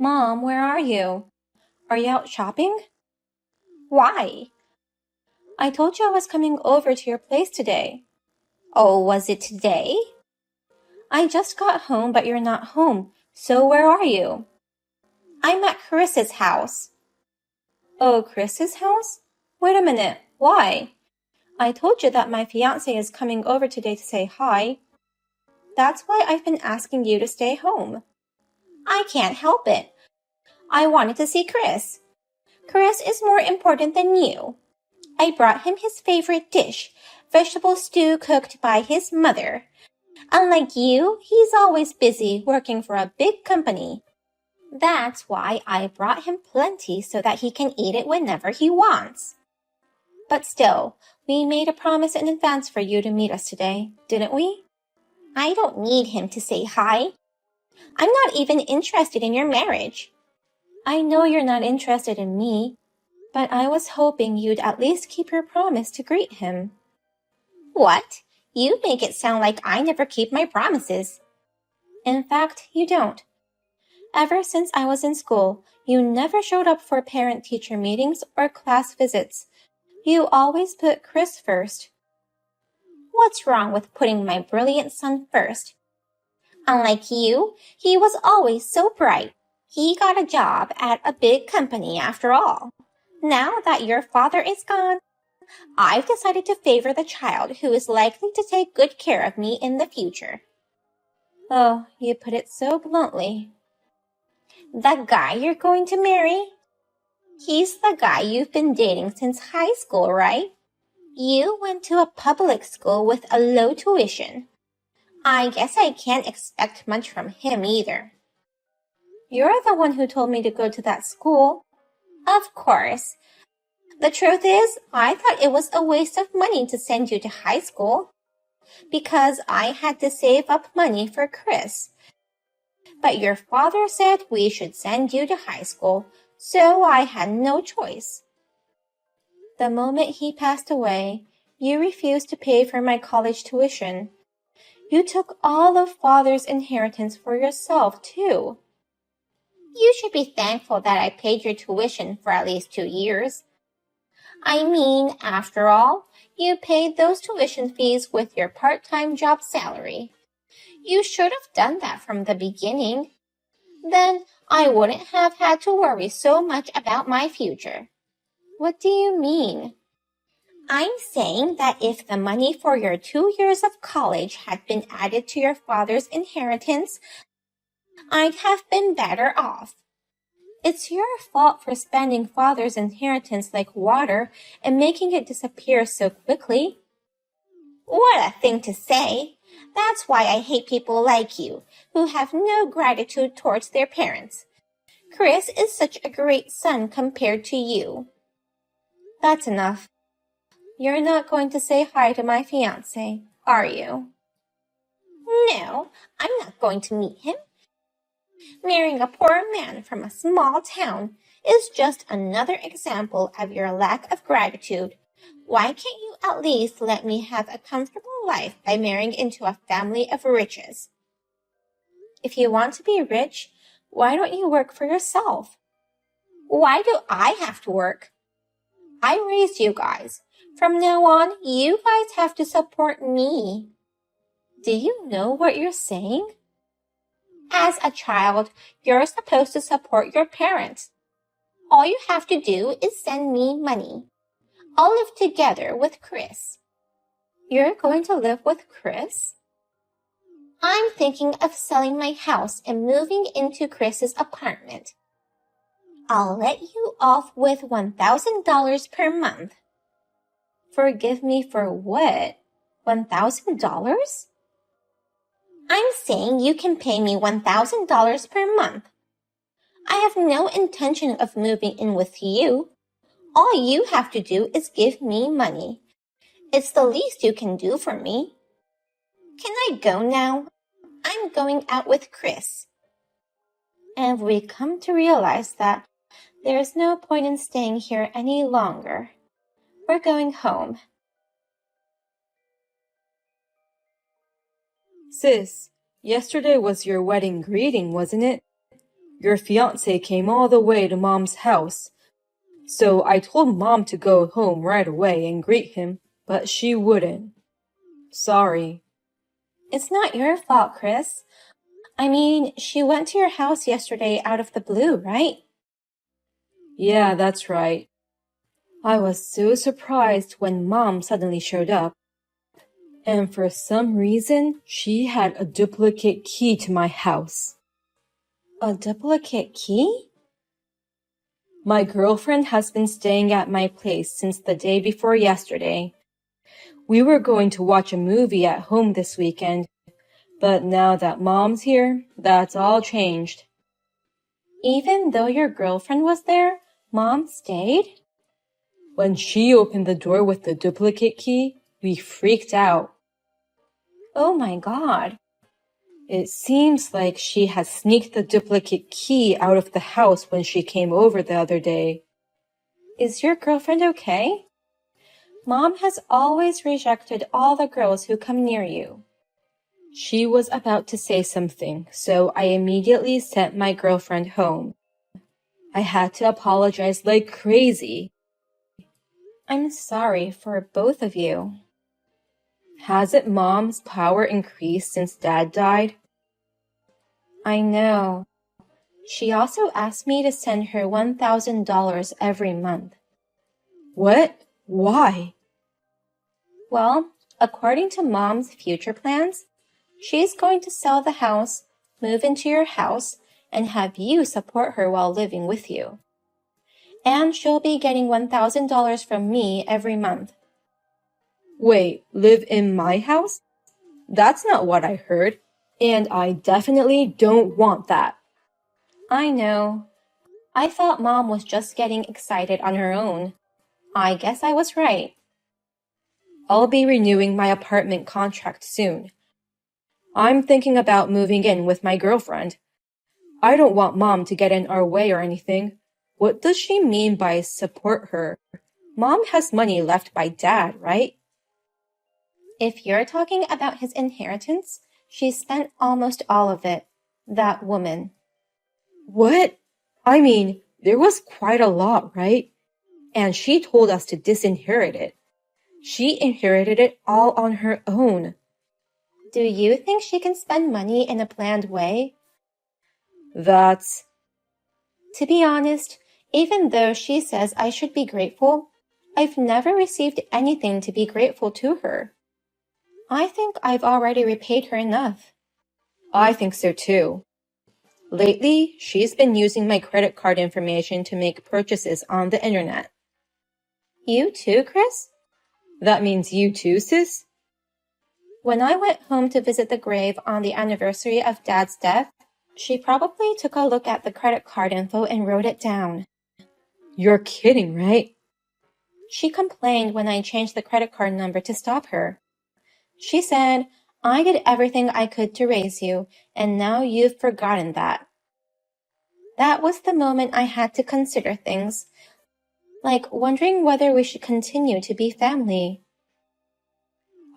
Mom, where are you? Are you out shopping? Why? I told you I was coming over to your place today. Oh, was it today? I just got home, but you're not home. So where are you? I'm at Chris's house. Oh, Chris's house? Wait a minute. Why? I told you that my fiancé is coming over today to say hi. That's why I've been asking you to stay home. I can't help it. I wanted to see Chris. Chris is more important than you. I brought him his favorite dish, vegetable stew cooked by his mother. Unlike you, he's always busy working for a big company. That's why I brought him plenty so that he can eat it whenever he wants. But still, we made a promise in advance for you to meet us today, didn't we? I don't need him to say hi. I'm not even interested in your marriage. I know you're not interested in me, but I was hoping you'd at least keep your promise to greet him. What? You make it sound like I never keep my promises. In fact, you don't. Ever since I was in school, you never showed up for parent-teacher meetings or class visits. You always put Chris first. What's wrong with putting my brilliant son first? Unlike you, he was always so bright. He got a job at a big company after all. Now that your father is gone, I've decided to favor the child who is likely to take good care of me in the future. Oh, you put it so bluntly. The guy you're going to marry? He's the guy you've been dating since high school, right? You went to a public school with a low tuition. I guess I can't expect much from him either. You're the one who told me to go to that school. Of course. The truth is, I thought it was a waste of money to send you to high school because I had to save up money for Chris. But your father said we should send you to high school, so I had no choice. The moment he passed away, you refused to pay for my college tuition. You took all of Father's inheritance for yourself, too. You should be thankful that I paid your tuition for at least 2 years. I mean, after all, you paid those tuition fees with your part-time job salary. You should have done that from the beginning. Then I wouldn't have had to worry so much about my future. What do you mean? I'm saying that if the money for your 2 years of college had been added to your father's inheritance, I'd have been better off. It's your fault for spending Father's inheritance like water and making it disappear so quickly. What a thing to say! That's why I hate people like you, who have no gratitude towards their parents. Chris is such a great son compared to you. That's enough. You're not going to say hi to my fiancé, are you? No, I'm not going to meet him. Marrying a poor man from a small town is just another example of your lack of gratitude. Why can't you at least let me have a comfortable life by marrying into a family of riches? If you want to be rich, why don't you work for yourself? Why do I have to work? I raised you guys. From now on, you guys have to support me. Do you know what you're saying? As a child, you're supposed to support your parents. All you have to do is send me money. I'll live together with Chris. You're going to live with Chris? I'm thinking of selling my house and moving into Chris's apartment. I'll let you off with $1,000 per month. Forgive me for what? $1,000? I'm saying you can pay me $1,000 per month. I have no intention of moving in with you. All you have to do is give me money. It's the least you can do for me. Can I go now? I'm going out with Chris. And we come to realize that there's no point in staying here any longer. We're going home. Sis, yesterday was your wedding greeting, wasn't it? Your fiancé came all the way to Mom's house. So I told Mom to go home right away and greet him, but she wouldn't. Sorry. It's not your fault, Chris. I mean, she went to your house yesterday out of the blue, right? Yeah, that's right. I was so surprised when Mom suddenly showed up. And for some reason, she had a duplicate key to my house. A duplicate key? My girlfriend has been staying at my place since the day before yesterday. We were going to watch a movie at home this weekend, but now that Mom's here, that's all changed. Even though your girlfriend was there, Mom stayed? When she opened the door with the duplicate key, we freaked out. Oh my God. It seems like she has sneaked the duplicate key out of the house when she came over the other day. Is your girlfriend okay? Mom has always rejected all the girls who come near you. She was about to say something, so I immediately sent my girlfriend home. I had to apologize like crazy. I'm sorry for both of you. Hasn't Mom's power increased since Dad died? I know. She also asked me to send her $1,000 every month. What? Why? Well, according to Mom's future plans, she's going to sell the house, move into your house, and have you support her while living with you. And she'll be getting $1,000 from me every month. Wait, live in my house? That's not what I heard, and I definitely don't want that. I know. I thought Mom was just getting excited on her own. I guess I was right. I'll be renewing my apartment contract soon. I'm thinking about moving in with my girlfriend. I don't want Mom to get in our way or anything. What does she mean by support her? Mom has money left by Dad, right? If you're talking about his inheritance, she spent almost all of it. That woman. What? I mean, there was quite a lot, right? And she told us to disinherit it. She inherited it all on her own. Do you think she can spend money in a planned way? That's... To be honest, even though she says I should be grateful, I've never received anything to be grateful to her. I think I've already repaid her enough. I think so too. Lately, she's been using my credit card information to make purchases on the internet. You too, Chris? That means you too, sis? When I went home to visit the grave on the anniversary of Dad's death, she probably took a look at the credit card info and wrote it down. You're kidding, right? She complained when I changed the credit card number to stop her. She said, I did everything I could to raise you, and now you've forgotten that. That was the moment I had to consider things, like wondering whether we should continue to be family.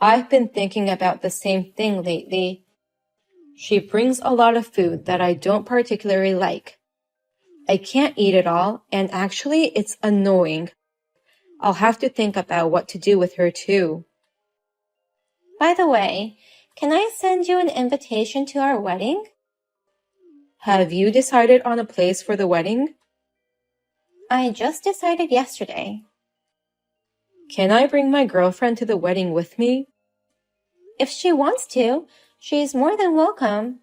I've been thinking about the same thing lately. She brings a lot of food that I don't particularly like. I can't eat it all, and actually it's annoying. I'll have to think about what to do with her too. By the way, can I send you an invitation to our wedding? Have you decided on a place for the wedding? I just decided yesterday. Can I bring my girlfriend to the wedding with me? If she wants to, she's more than welcome.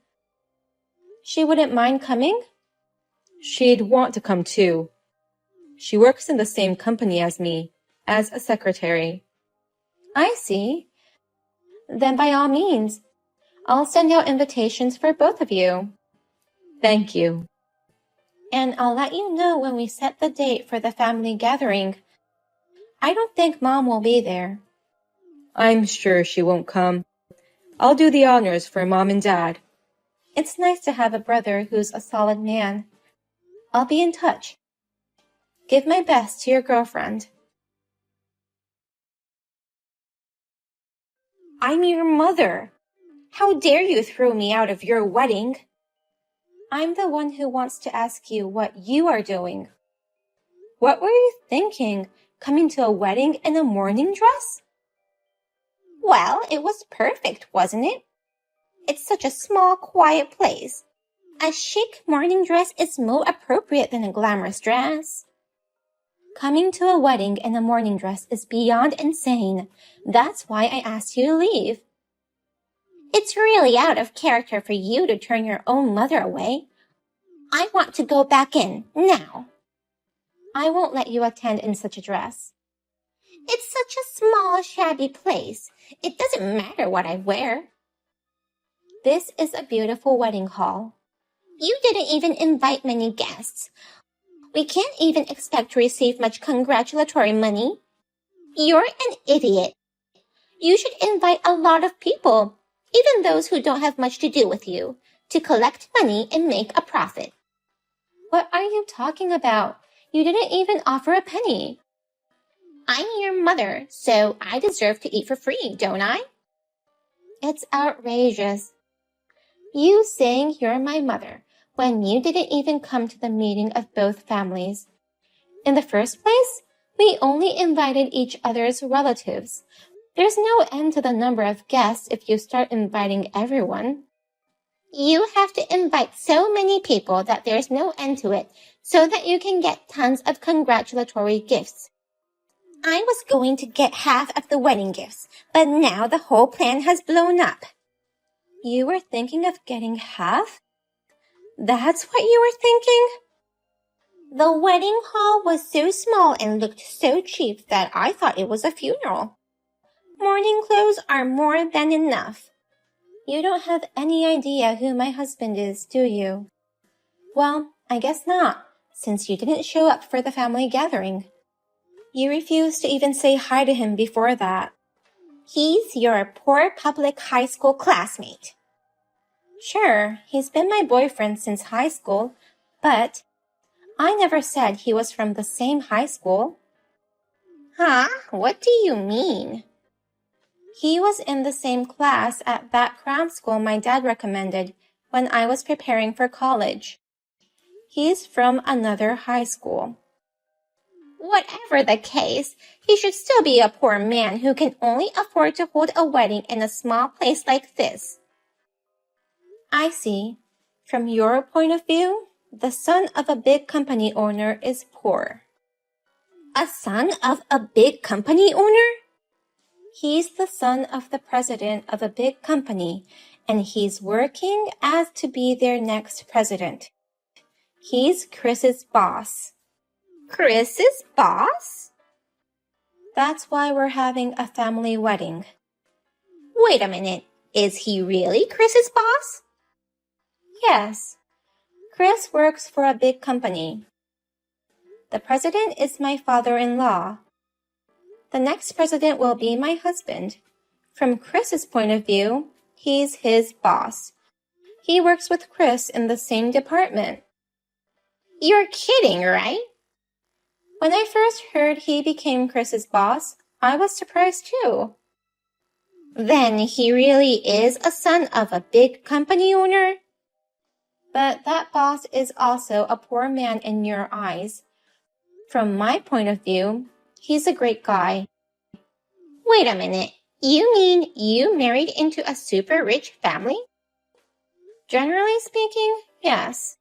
She wouldn't mind coming? She'd want to come too. She works in the same company as me, as a secretary. I see. Then by all means, I'll send out invitations for both of you. Thank you. And I'll let you know when we set the date for the family gathering. I don't think Mom will be there. I'm sure she won't come. I'll do the honors for Mom and Dad. It's nice to have a brother who's a solid man. I'll be in touch. Give my best to your girlfriend. I'm your mother. How dare you throw me out of your wedding? I'm the one who wants to ask you what you are doing. What were you thinking, coming to a wedding in a mourning dress? Well, it was perfect, wasn't it? It's such a small, quiet place. A chic morning dress is more appropriate than a glamorous dress. Coming to a wedding in a morning dress is beyond insane. That's why I asked you to leave. It's really out of character for you to turn your own mother away. I want to go back in, now. I won't let you attend in such a dress. It's such a small, shabby place. It doesn't matter what I wear. This is a beautiful wedding hall. You didn't even invite many guests. We can't even expect to receive much congratulatory money. You're an idiot. You should invite a lot of people, even those who don't have much to do with you, to collect money and make a profit. What are you talking about? You didn't even offer a penny. I'm your mother, so I deserve to eat for free, don't I? It's outrageous. You saying you're my mother when you didn't even come to the meeting of both families. In the first place, we only invited each other's relatives. There's no end to the number of guests if you start inviting everyone. You have to invite so many people that there's no end to it, so that you can get tons of congratulatory gifts. I was going to get half of the wedding gifts, but now the whole plan has blown up. You were thinking of getting half? That's what you were thinking? The wedding hall was so small and looked so cheap that I thought it was a funeral. Mourning clothes are more than enough. You don't have any idea who my husband is, do you? Well, I guess not, since you didn't show up for the family gathering. You refused to even say hi to him before that. He's your poor public high school classmate. Sure, he's been my boyfriend since high school, but I never said he was from the same high school. Huh? What do you mean? He was in the same class at that cram school my dad recommended when I was preparing for college. He's from another high school. Whatever the case, he should still be a poor man who can only afford to hold a wedding in a small place like this. I see. From your point of view, the son of a big company owner is poor. A son of a big company owner? He's the son of the president of a big company, and he's working as to be their next president. He's Chris's boss. Chris's boss? That's why we're having a family wedding. Wait a minute. Is he really Chris's boss? Yes. Chris works for a big company. The president is my father-in-law. The next president will be my husband. From Chris's point of view, he's his boss. He works with Chris in the same department. You're kidding, right? When I first heard he became Chris's boss, I was surprised too. Then he really is a son of a big company owner? But that boss is also a poor man in your eyes. From my point of view, he's a great guy. Wait a minute. You mean you married into a super rich family? Generally speaking, yes.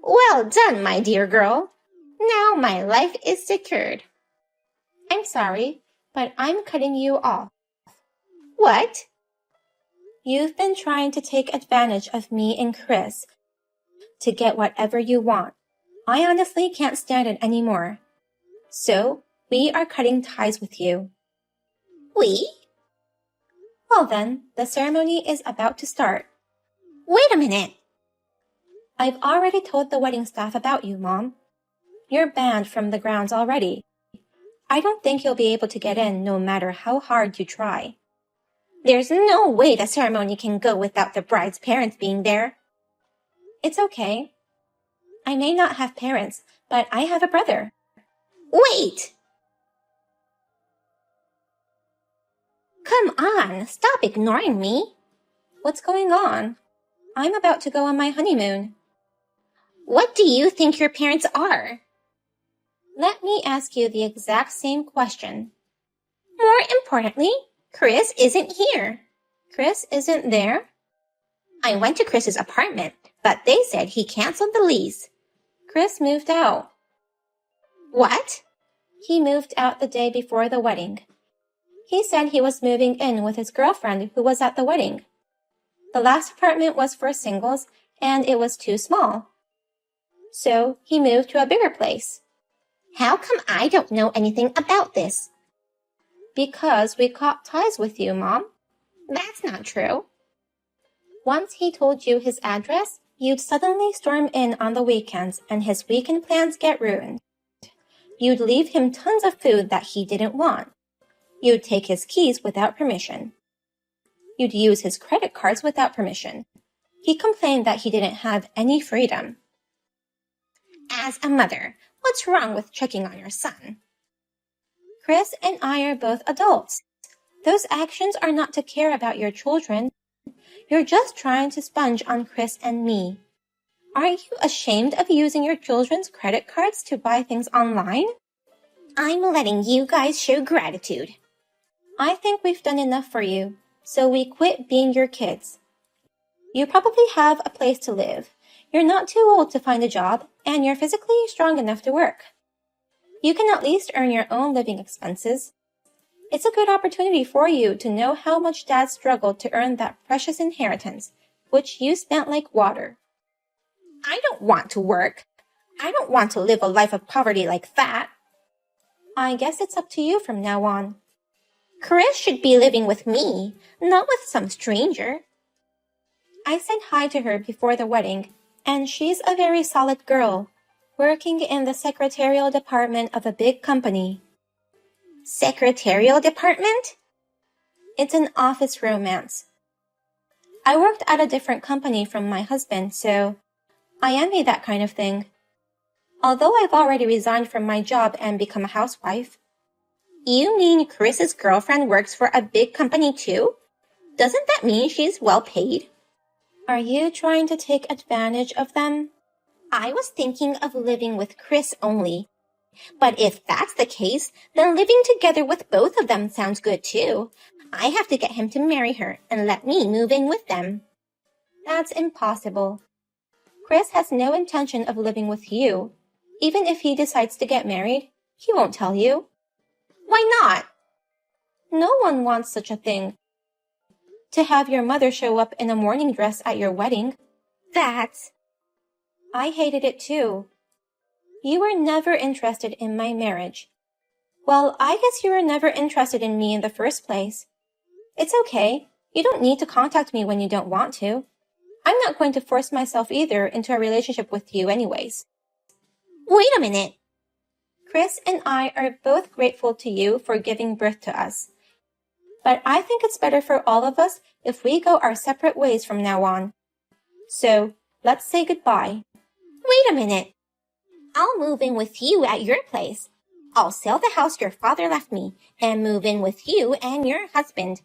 Well done, my dear girl. Now my life is secured. I'm sorry, but I'm cutting you off. What? You've been trying to take advantage of me and Chris to get whatever you want. I honestly can't stand it anymore. So, we are cutting ties with you. We? Well then, the ceremony is about to start. Wait a minute. I've already told the wedding staff about you, Mom. You're banned from the grounds already. I don't think you'll be able to get in no matter how hard you try. There's no way the ceremony can go without the bride's parents being there. It's okay. I may not have parents, but I have a brother. Wait! Come on, stop ignoring me. What's going on? I'm about to go on my honeymoon. What do you think your parents are? Let me ask you the exact same question. More importantly, Chris isn't here. Chris isn't there? I went to Chris's apartment, but they said he canceled the lease. Chris moved out. What? He moved out the day before the wedding. He said he was moving in with his girlfriend who was at the wedding. The last apartment was for singles, and it was too small. So he moved to a bigger place. How come I don't know anything about this? Because we caught ties with you, Mom. That's not true. Once he told you his address, you'd suddenly storm in on the weekends and his weekend plans get ruined. You'd leave him tons of food that he didn't want. You'd take his keys without permission. You'd use his credit cards without permission. He complained that he didn't have any freedom. As a mother, what's wrong with checking on your son? Chris and I are both adults. Those actions are not to care about your children. You're just trying to sponge on Chris and me. Aren't you ashamed of using your children's credit cards to buy things online? I'm letting you guys show gratitude. I think we've done enough for you, so we quit being your kids. You probably have a place to live. You're not too old to find a job, and you're physically strong enough to work. You can at least earn your own living expenses. It's a good opportunity for you to know how much Dad struggled to earn that precious inheritance, which you spent like water. I don't want to work. I don't want to live a life of poverty like that. I guess it's up to you from now on. Chris should be living with me, not with some stranger. I said hi to her before the wedding, and she's a very solid girl, working in the secretarial department of a big company. Secretarial department? It's an office romance. I worked at a different company from my husband, so I envy that kind of thing. Although I've already resigned from my job and become a housewife. You mean Chris's girlfriend works for a big company too? Doesn't that mean she's well paid? Are you trying to take advantage of them? I was thinking of living with Chris only. But if that's the case, then living together with both of them sounds good too. I have to get him to marry her and let me move in with them. That's impossible. Chris has no intention of living with you. Even if he decides to get married, he won't tell you. Why not? No one wants such a thing. To have your mother show up in a mourning dress at your wedding. I hated it too. You were never interested in my marriage. Well, I guess you were never interested in me in the first place. It's okay. You don't need to contact me when you don't want to. I'm not going to force myself either into a relationship with you anyways. Wait a minute. Chris and I are both grateful to you for giving birth to us. But I think it's better for all of us if we go our separate ways from now on. So, let's say goodbye. Wait a minute. I'll move in with you at your place. I'll sell the house your father left me and move in with you and your husband.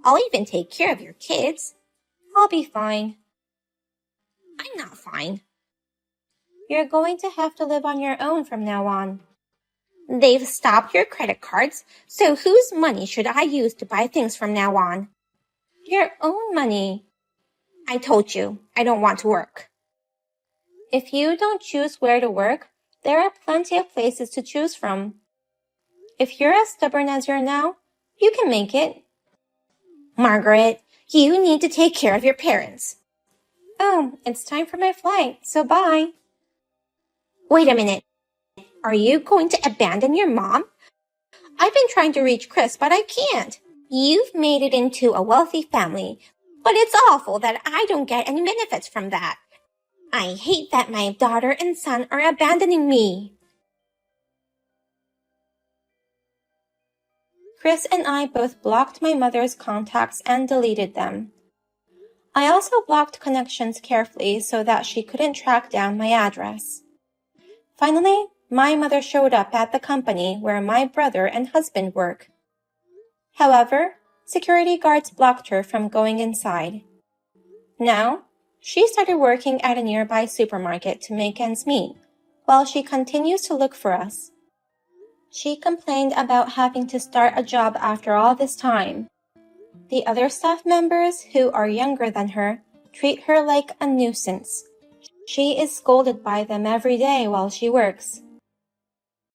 I'll even take care of your kids. I'll be fine. I'm not fine. You're going to have to live on your own from now on. They've stopped your credit cards, so whose money should I use to buy things from now on? Your own money. I told you, I don't want to work. If you don't choose where to work, there are plenty of places to choose from. If you're as stubborn as you're now, you can make it. Margaret, you need to take care of your parents. Oh, it's time for my flight, so bye. Wait a minute. Are you going to abandon your mom? I've been trying to reach Chris, but I can't. You've made it into a wealthy family, but it's awful that I don't get any benefits from that. I hate that my daughter and son are abandoning me. Chris and I both blocked my mother's contacts and deleted them. I also blocked connections carefully so that she couldn't track down my address. Finally, my mother showed up at the company where my brother and husband work. However, security guards blocked her from going inside. Now, She started working at a nearby supermarket to make ends meet, while she continues to look for us. She complained about having to start a job after all this time. The other staff members, who are younger than her, treat her like a nuisance. She is scolded by them every day while she works.